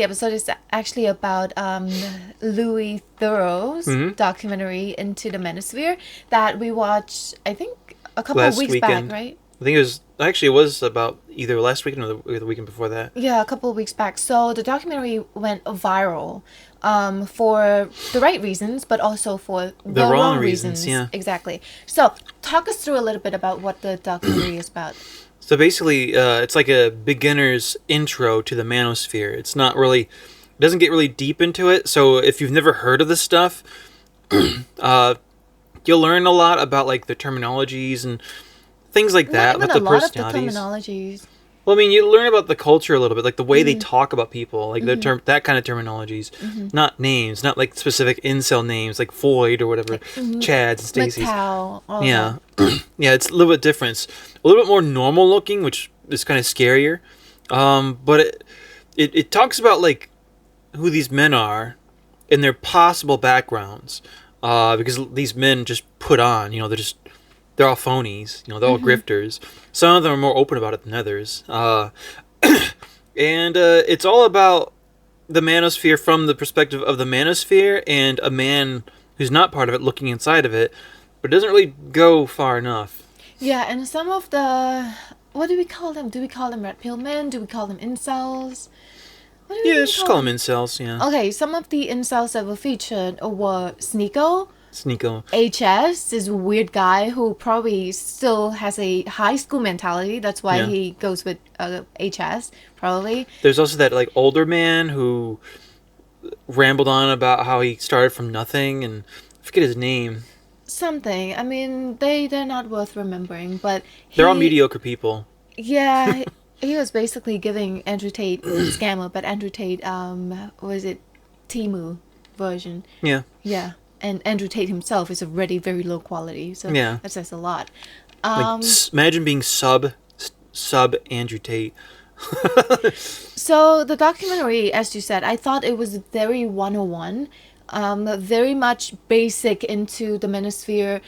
The episode is actually about Louis Theroux's documentary Into the Manosphere that we watched, I think, a couple of Last weeks weekend. back, right? I think it was about either last weekend or the weekend before that. Yeah, a couple of weeks back. So the documentary went viral for the right reasons, but also for the wrong reasons. Yeah. Exactly. So talk us through a little bit about what the documentary is about. So basically, it's like a beginner's intro to the Manosphere. It's not really, it doesn't get really deep into it. So if you've never heard of this stuff, you'll learn a lot about like the terminologies and things like that, Not about even the a lot of the personalities. terminologies. Well, I mean, you learn about the culture a little bit, like the way they talk about people, like that kind of terminologies, not names, not like specific incel names like Floyd or whatever, Chads and Stacy's. Macau, all Yeah, that. yeah, it's a little bit different. It's a little bit more normal looking, which is kind of scarier. But it talks about like who these men are and their possible backgrounds, because these men just put on, they're all phonies, they're all grifters. Some of them are more open about it than others. And it's all about the Manosphere from the perspective of the Manosphere and a man who's not part of it looking inside of it, but it doesn't really go far enough. Yeah, and some of the... What do we call them? Do we call them red pill men? Do we call them incels? What do we Yeah, even let's just call them incels, yeah. Okay, some of the incels that were featured were Sneeko, Sneeko. HS, this weird guy who probably still has a high school mentality. That's why Yeah. he goes with HS, probably. There's also that like older man who rambled on about how he started from nothing, and I forget his name. Something. I mean, they're not worth remembering, but They're all mediocre people. Yeah, he was basically giving Andrew Tate scammer, but Andrew Tate, was it Timu version? Yeah. Yeah, and Andrew Tate himself is already very low quality, so Yeah. that says a lot. Like, imagine being sub Andrew Tate. So the documentary, as you said, I thought it was very 101, very much basic into the Manosphere.